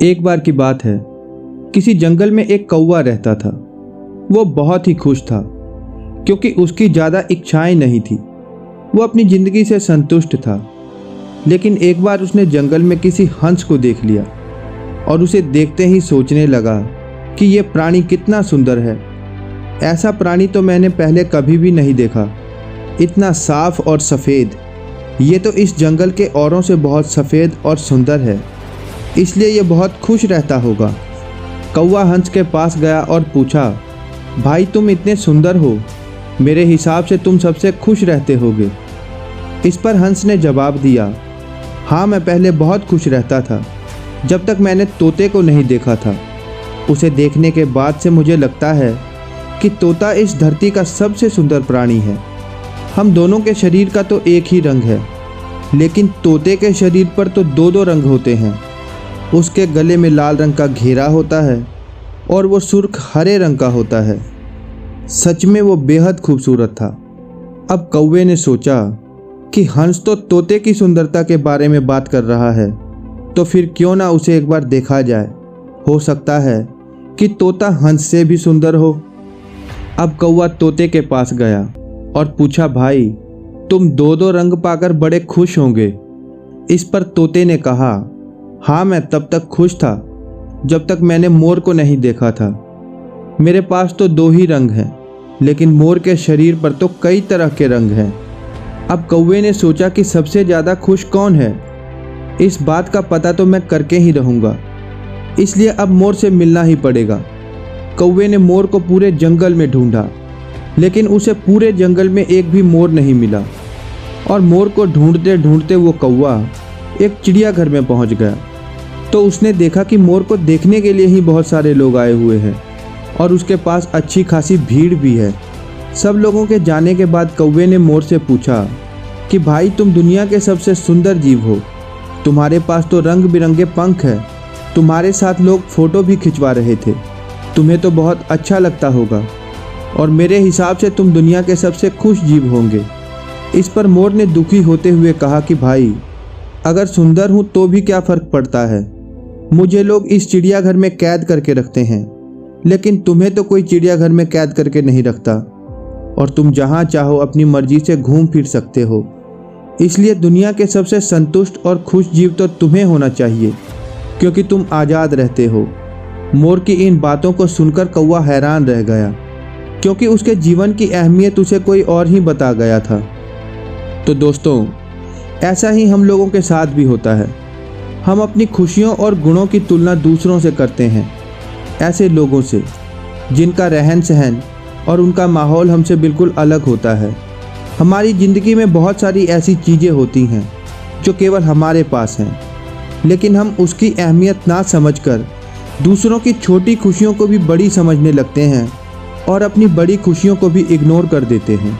एक बार की बात है, किसी जंगल में एक कौवा रहता था। वो बहुत ही खुश था क्योंकि उसकी ज़्यादा इच्छाएं नहीं थी। वो अपनी ज़िंदगी से संतुष्ट था। लेकिन एक बार उसने जंगल में किसी हंस को देख लिया और उसे देखते ही सोचने लगा कि ये प्राणी कितना सुंदर है। ऐसा प्राणी तो मैंने पहले कभी भी नहीं देखा, इतना साफ और सफ़ेद। ये तो इस जंगल के औरों से बहुत सफ़ेद और सुंदर है, इसलिए ये बहुत खुश रहता होगा। कौवा हंस के पास गया और पूछा, भाई तुम इतने सुंदर हो, मेरे हिसाब से तुम सबसे खुश रहते होगे। इस पर हंस ने जवाब दिया, हाँ मैं पहले बहुत खुश रहता था, जब तक मैंने तोते को नहीं देखा था। उसे देखने के बाद से मुझे लगता है कि तोता इस धरती का सबसे सुंदर प्राणी है। हम दोनों के शरीर का तो एक ही रंग है, लेकिन तोते के शरीर पर तो दो दो रंग होते हैं। उसके गले में लाल रंग का घेरा होता है और वो सुर्ख हरे रंग का होता है। सच में वो बेहद खूबसूरत था। अब कौवे ने सोचा कि हंस तो तोते की सुंदरता के बारे में बात कर रहा है, तो फिर क्यों ना उसे एक बार देखा जाए। हो सकता है कि तोता हंस से भी सुंदर हो। अब कौवा तोते के पास गया और पूछा, भाई तुम दो दो रंग पाकर बड़े खुश होंगे। इस पर तोते ने कहा, हाँ मैं तब तक खुश था जब तक मैंने मोर को नहीं देखा था। मेरे पास तो दो ही रंग हैं, लेकिन मोर के शरीर पर तो कई तरह के रंग हैं। अब कौवे ने सोचा कि सबसे ज़्यादा खुश कौन है, इस बात का पता तो मैं करके ही रहूँगा, इसलिए अब मोर से मिलना ही पड़ेगा। कौवे ने मोर को पूरे जंगल में ढूंढा, लेकिन उसे पूरे जंगल में एक भी मोर नहीं मिला। और मोर को ढूंढते ढूंढते वो कौवा एक चिड़ियाघर में पहुंच गया। तो उसने देखा कि मोर को देखने के लिए ही बहुत सारे लोग आए हुए हैं और उसके पास अच्छी खासी भीड़ भी है। सब लोगों के जाने के बाद कौवे ने मोर से पूछा कि भाई तुम दुनिया के सबसे सुंदर जीव हो, तुम्हारे पास तो रंग बिरंगे पंख हैं, तुम्हारे साथ लोग फ़ोटो भी खिंचवा रहे थे, तुम्हें तो बहुत अच्छा लगता होगा और मेरे हिसाब से तुम दुनिया के सबसे खुश जीव होंगे। इस पर मोर ने दुखी होते हुए कहा कि भाई अगर सुंदर हूँ तो भी क्या फ़र्क पड़ता है, मुझे लोग इस चिड़ियाघर में कैद करके रखते हैं, लेकिन तुम्हें तो कोई चिड़ियाघर में कैद करके नहीं रखता और तुम जहाँ चाहो अपनी मर्जी से घूम फिर सकते हो। इसलिए दुनिया के सबसे संतुष्ट और खुश जीव तो तुम्हें होना चाहिए, क्योंकि तुम आज़ाद रहते हो। मोर की इन बातों को सुनकर कौवा हैरान रह गया, क्योंकि उसके जीवन की अहमियत उसे कोई और ही बता गया था। तो दोस्तों, ऐसा ही हम लोगों के साथ भी होता है। हम अपनी खुशियों और गुणों की तुलना दूसरों से करते हैं, ऐसे लोगों से जिनका रहन सहन और उनका माहौल हमसे बिल्कुल अलग होता है। हमारी ज़िंदगी में बहुत सारी ऐसी चीज़ें होती हैं जो केवल हमारे पास हैं, लेकिन हम उसकी अहमियत ना समझकर दूसरों की छोटी खुशियों को भी बड़ी समझने लगते हैं और अपनी बड़ी खुशियों को भी इग्नोर कर देते हैं।